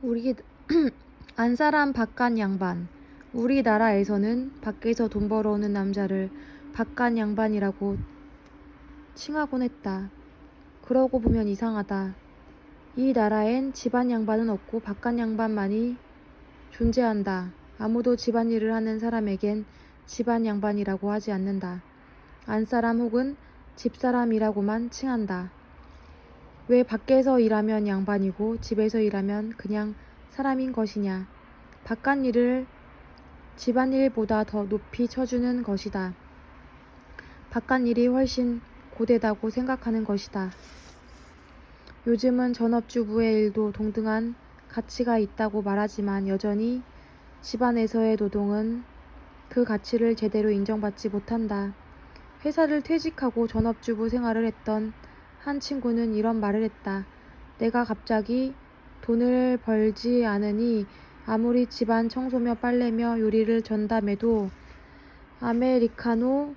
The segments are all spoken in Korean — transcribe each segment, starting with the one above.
우리 안사람 바깥 양반. 우리나라에서는 밖에서 돈 벌어오는 남자를 바깥 양반이라고 칭하곤 했다. 그러고 보면 이상하다. 이 나라엔 집안 양반은 없고 바깥 양반만이 존재한다. 아무도 집안일을 하는 사람에겐 집안 양반이라고 하지 않는다. 안사람 혹은 집사람이라고만 칭한다. 왜 밖에서 일하면 양반이고 집에서 일하면 그냥 사람인 것이냐. 바깥일을 집안일보다 더 높이 쳐주는 것이다. 바깥일이 훨씬 고되다고 생각하는 것이다. 요즘은 전업주부의 일도 동등한 가치가 있다고 말하지만 여전히 집안에서의 노동은 그 가치를 제대로 인정받지 못한다. 회사를 퇴직하고 전업주부 생활을 했던 한 친구는 이런 말을 했다. 내가 갑자기 돈을 벌지 않으니 아무리 집안 청소며 빨래며 요리를 전담해도 아메리카노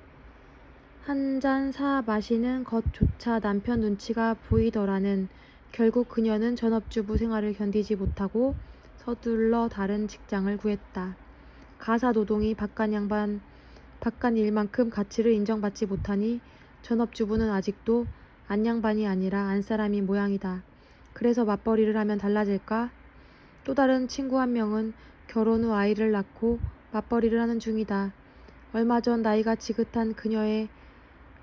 한 잔 사 마시는 것조차 남편 눈치가 보이더라는. 결국 그녀는 전업주부 생활을 견디지 못하고 서둘러 다른 직장을 구했다. 가사 노동이 바깥 일만큼 가치를 인정받지 못하니 전업주부는 아직도 안양반이 아니라 안사람인 모양이다. 그래서 맞벌이를 하면 달라질까? 또 다른 친구 한 명은 결혼 후 아이를 낳고 맞벌이를 하는 중이다. 얼마 전 나이가 지긋한 그녀의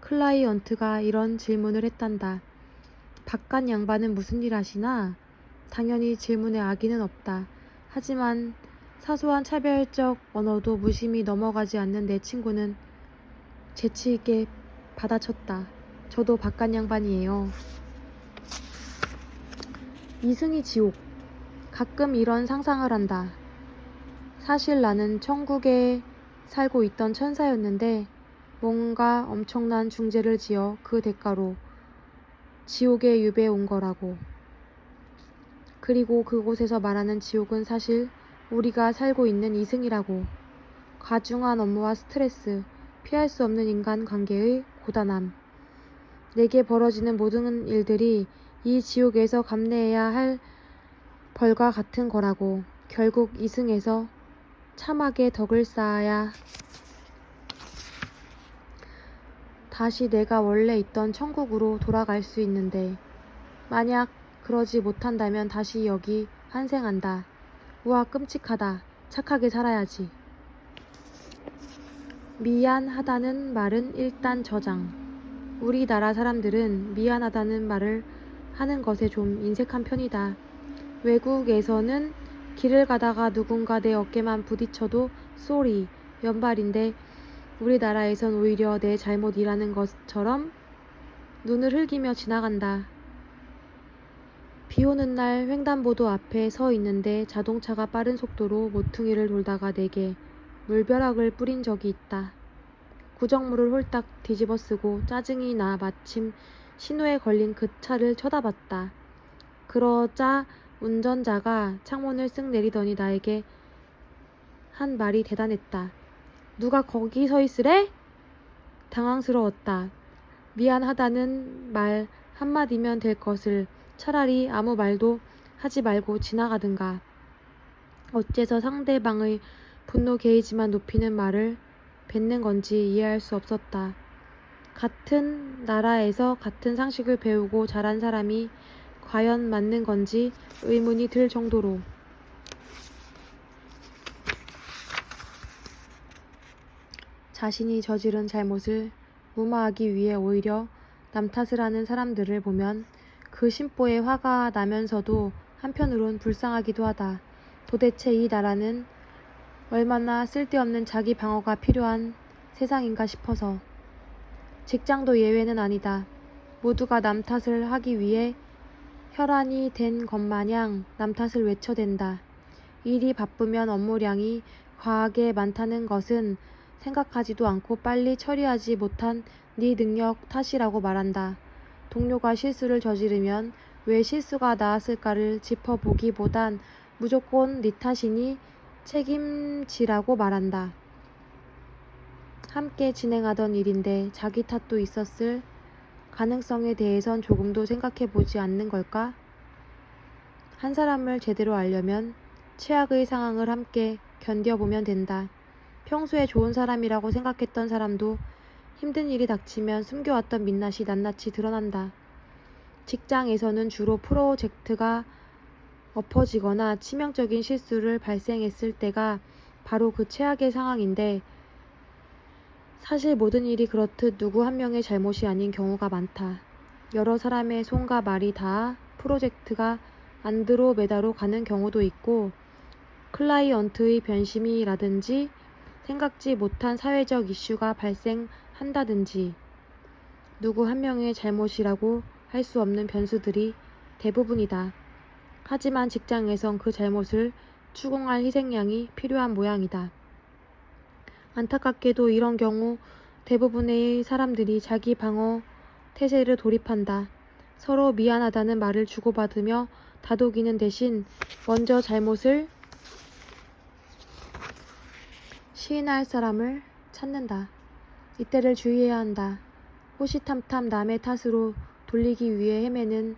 클라이언트가 이런 질문을 했단다. 바깥 양반은 무슨 일 하시나? 당연히 질문에 악의는 없다. 하지만 사소한 차별적 언어도 무심히 넘어가지 않는 내 친구는 재치있게 받아쳤다. 저도 바깥 양반이에요. 이승이 지옥. 가끔 이런 상상을 한다. 사실 나는 천국에 살고 있던 천사였는데 뭔가 엄청난 중죄를 지어 그 대가로 지옥에 유배해 온 거라고. 그리고 그곳에서 말하는 지옥은 사실 우리가 살고 있는 이승이라고. 과중한 업무와 스트레스, 피할 수 없는 인간관계의 고단함. 내게 벌어지는 모든 일들이 이 지옥에서 감내해야 할 벌과 같은 거라고. 결국 이승에서 참하게 덕을 쌓아야 다시 내가 원래 있던 천국으로 돌아갈 수 있는데 만약 그러지 못한다면 다시 여기 환생한다. 우와 끔찍하다. 착하게 살아야지. 미안하다는 말은 일단 저장. 우리나라 사람들은 미안하다는 말을 하는 것에 좀 인색한 편이다. 외국에서는 길을 가다가 누군가 내 어깨만 부딪혀도 쏘리, 왼발인데 우리나라에선 오히려 내 잘못이라는 것처럼 눈을 흘기며 지나간다. 비 오는 날 횡단보도 앞에 서 있는데 자동차가 빠른 속도로 모퉁이를 돌다가 내게 물벼락을 뿌린 적이 있다. 구정물을 홀딱 뒤집어쓰고 짜증이 나 마침 신호에 걸린 그 차를 쳐다봤다. 그러자 운전자가 창문을 쓱 내리더니 나에게 한 말이 대단했다. 누가 거기 서 있으래? 당황스러웠다. 미안하다는 말 한마디면 될 것을 차라리 아무 말도 하지 말고 지나가든가. 어째서 상대방의 분노 게이지만 높이는 말을 뱉는 건지 이해할 수 없었다. 같은 나라에서 같은 상식을 배우고 자란 사람이 과연 맞는 건지 의문이 들 정도로. 자신이 저지른 잘못을 무마하기 위해 오히려 남 탓을 하는 사람들을 보면 그 심보에 화가 나면서도 한편으론 불쌍하기도 하다. 도대체 이 나라는 얼마나 쓸데없는 자기 방어가 필요한 세상인가 싶어서. 직장도 예외는 아니다. 모두가 남 탓을 하기 위해 혈안이 된 것마냥 남 탓을 외쳐댄다. 일이 바쁘면 업무량이 과하게 많다는 것은 생각하지도 않고 빨리 처리하지 못한 네 능력 탓이라고 말한다. 동료가 실수를 저지르면 왜 실수가 나왔을까를 짚어보기보단 무조건 네 탓이니 책임지라고 말한다. 함께 진행하던 일인데 자기 탓도 있었을 가능성에 대해선 조금도 생각해보지 않는 걸까? 한 사람을 제대로 알려면 최악의 상황을 함께 견뎌보면 된다. 평소에 좋은 사람이라고 생각했던 사람도 힘든 일이 닥치면 숨겨왔던 민낯이 낱낱이 드러난다. 직장에서는 주로 프로젝트가 엎어지거나 치명적인 실수를 발생했을 때가 바로 그 최악의 상황인데, 사실 모든 일이 그렇듯 누구 한 명의 잘못이 아닌 경우가 많다. 여러 사람의 손과 말이 닿아 프로젝트가 안드로메다로 가는 경우도 있고, 클라이언트의 변심이라든지 생각지 못한 사회적 이슈가 발생한다든지, 누구 한 명의 잘못이라고 할 수 없는 변수들이 대부분이다. 하지만 직장에선 그 잘못을 추궁할 희생양이 필요한 모양이다. 안타깝게도 이런 경우 대부분의 사람들이 자기 방어 태세를 돌입한다. 서로 미안하다는 말을 주고받으며 다독이는 대신 먼저 잘못을 시인할 사람을 찾는다. 이때를 주의해야 한다. 호시탐탐 남의 탓으로 돌리기 위해 헤매는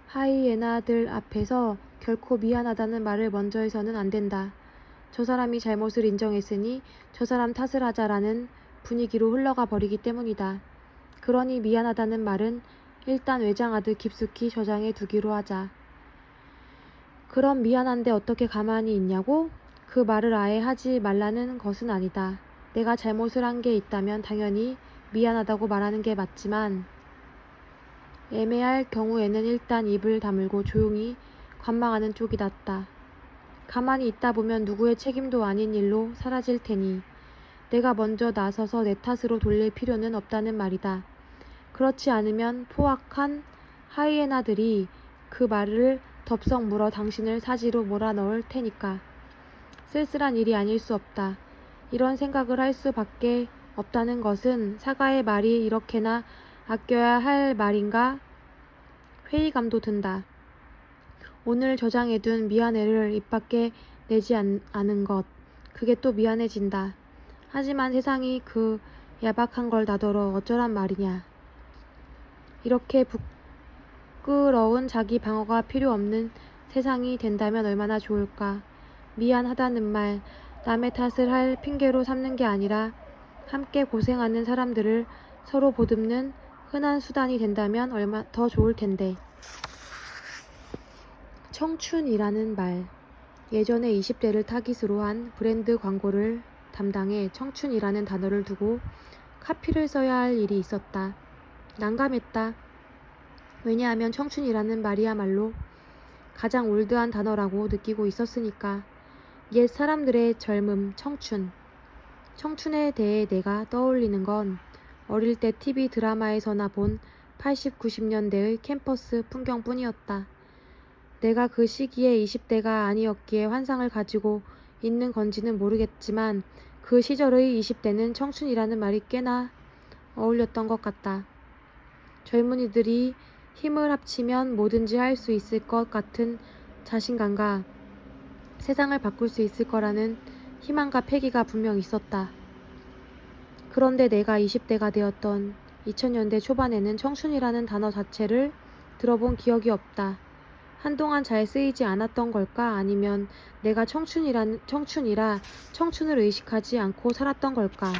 하이에나들 앞에서 결코 미안하다는 말을 먼저 해서는 안 된다. 저 사람이 잘못을 인정했으니 저 사람 탓을 하자라는 분위기로 흘러가 버리기 때문이다. 그러니 미안하다는 말은 일단 외장하듯 깊숙이 저장해 두기로 하자. 그럼 미안한데 어떻게 가만히 있냐고? 그 말을 아예 하지 말라는 것은 아니다. 내가 잘못을 한 게 있다면 당연히 미안하다고 말하는 게 맞지만, 애매할 경우에는 일단 입을 다물고 조용히 관망하는 쪽이 낫다. 가만히 있다 보면 누구의 책임도 아닌 일로 사라질 테니 내가 먼저 나서서 내 탓으로 돌릴 필요는 없다는 말이다. 그렇지 않으면 포악한 하이에나들이 그 말을 덥석 물어 당신을 사지로 몰아넣을 테니까. 쓸쓸한 일이 아닐 수 없다. 이런 생각을 할 수밖에 없다는 것은 사과의 말이 이렇게나 아껴야 할 말인가 회의감도 든다. 오늘 저장해둔 미안해를 입 밖에 내지 않은 것, 그게 또 미안해진다. 하지만 세상이 그 야박한 걸 나더러 어쩌란 말이냐. 이렇게 부끄러운 자기 방어가 필요 없는 세상이 된다면 얼마나 좋을까. 미안하다는 말, 남의 탓을 할 핑계로 삼는 게 아니라 함께 고생하는 사람들을 서로 보듬는 흔한 수단이 된다면 얼마 더 좋을 텐데. 청춘이라는 말. 예전에 20대를 타깃으로 한 브랜드 광고를 담당해 청춘이라는 단어를 두고 카피를 써야 할 일이 있었다. 난감했다. 왜냐하면 청춘이라는 말이야말로 가장 올드한 단어라고 느끼고 있었으니까. 옛 사람들의 젊음, 청춘. 청춘에 대해 내가 떠올리는 건 어릴 때 TV 드라마에서나 본 80, 90년대의 캠퍼스 풍경뿐이었다. 내가 그 시기에 20대가 아니었기에 환상을 가지고 있는 건지는 모르겠지만 그 시절의 20대는 청춘이라는 말이 꽤나 어울렸던 것 같다. 젊은이들이 힘을 합치면 뭐든지 할 수 있을 것 같은 자신감과 세상을 바꿀 수 있을 거라는 희망과 패기가 분명 있었다. 그런데 내가 20대가 되었던 2000년대 초반에는 청춘이라는 단어 자체를 들어본 기억이 없다. 한동안 잘 쓰이지 않았던 걸까? 아니면 내가 청춘이라 청춘을 의식하지 않고 살았던 걸까?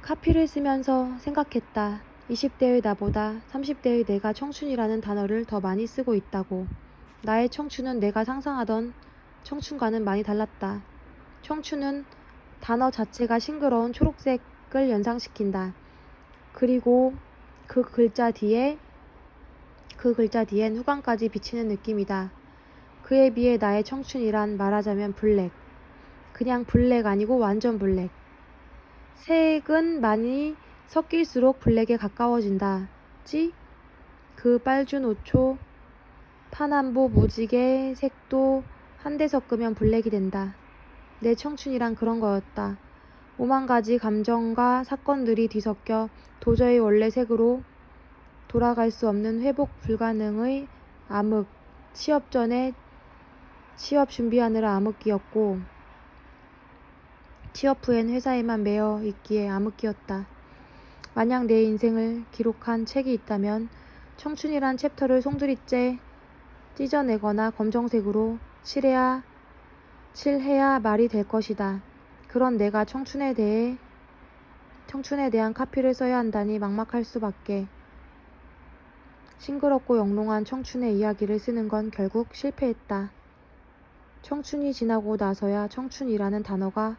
카피를 쓰면서 생각했다. 20대의 나보다 30대의 내가 청춘이라는 단어를 더 많이 쓰고 있다고. 나의 청춘은 내가 상상하던 청춘과는 많이 달랐다. 청춘은 단어 자체가 싱그러운 초록색을 연상시킨다. 그리고 그 글자 뒤엔 후광까지 비치는 느낌이다. 그에 비해 나의 청춘이란 말하자면 블랙. 그냥 블랙 아니고 완전 블랙. 색은 많이 섞일수록 블랙에 가까워진다. 그 빨주노초, 파남보, 무지개 색도 한데 섞으면 블랙이 된다. 내 청춘이란 그런 거였다. 오만 가지 감정과 사건들이 뒤섞여 도저히 원래 색으로 돌아갈 수 없는 회복 불가능의 암흑, 취업 전에 취업 준비하느라 암흑기였고 취업 후엔 회사에만 매여 있기에 암흑기였다. 만약 내 인생을 기록한 책이 있다면 청춘이란 챕터를 송두리째 찢어내거나 검정색으로 칠해야 말이 될 것이다. 그런 내가 청춘에 대한 카피를 써야 한다니 막막할 수밖에. 싱그럽고 영롱한 청춘의 이야기를 쓰는 건 결국 실패했다. 청춘이 지나고 나서야 청춘이라는 단어가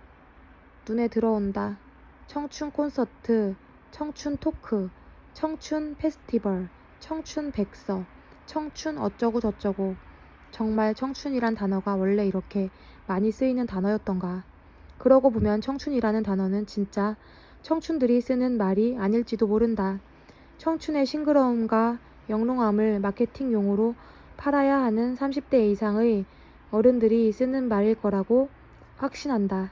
눈에 들어온다. 청춘 콘서트, 청춘 토크, 청춘 페스티벌, 청춘 백서, 청춘 어쩌고 저쩌고. 정말 청춘이란 단어가 원래 이렇게 많이 쓰이는 단어였던가. 그러고 보면 청춘이라는 단어는 진짜 청춘들이 쓰는 말이 아닐지도 모른다. 청춘의 싱그러움과 영롱함을 마케팅용으로 팔아야 하는 30대 이상의 어른들이 쓰는 말일 거라고 확신한다.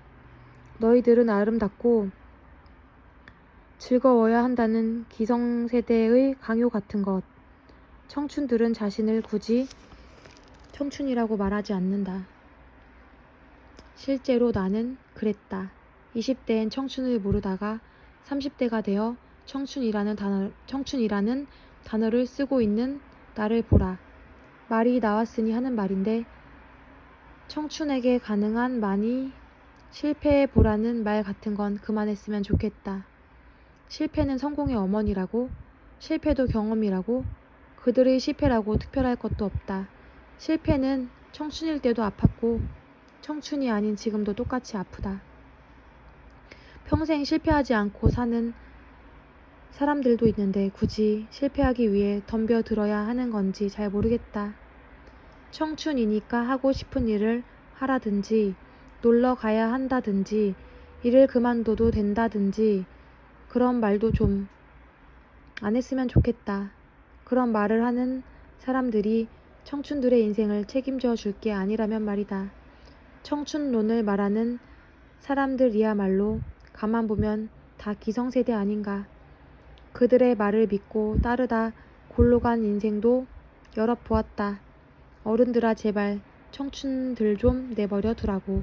너희들은 아름답고 즐거워야 한다는 기성세대의 강요 같은 것. 청춘들은 자신을 굳이 청춘이라고 말하지 않는다. 실제로 나는 그랬다. 20대엔 청춘을 모르다가 30대가 되어 청춘이라는 단어를 쓰고 있는 나를 보라. 말이 나왔으니 하는 말인데 청춘에게 가능한 많이 실패해 보라는 말 같은 건 그만했으면 좋겠다. 실패는 성공의 어머니라고, 실패도 경험이라고, 그들의 실패라고 특별할 것도 없다. 실패는 청춘일 때도 아팠고 청춘이 아닌 지금도 똑같이 아프다. 평생 실패하지 않고 사는 사람들도 있는데 굳이 실패하기 위해 덤벼들어야 하는 건지 잘 모르겠다. 청춘이니까 하고 싶은 일을 하라든지 놀러 가야 한다든지 일을 그만둬도 된다든지 그런 말도 좀 안 했으면 좋겠다. 그런 말을 하는 사람들이 청춘들의 인생을 책임져 줄 게 아니라면 말이다. 청춘론을 말하는 사람들이야말로 가만 보면 다 기성세대 아닌가. 그들의 말을 믿고 따르다 골로 간 인생도 여럿 보았다. 어른들아 제발 청춘들 좀 내버려 두라고.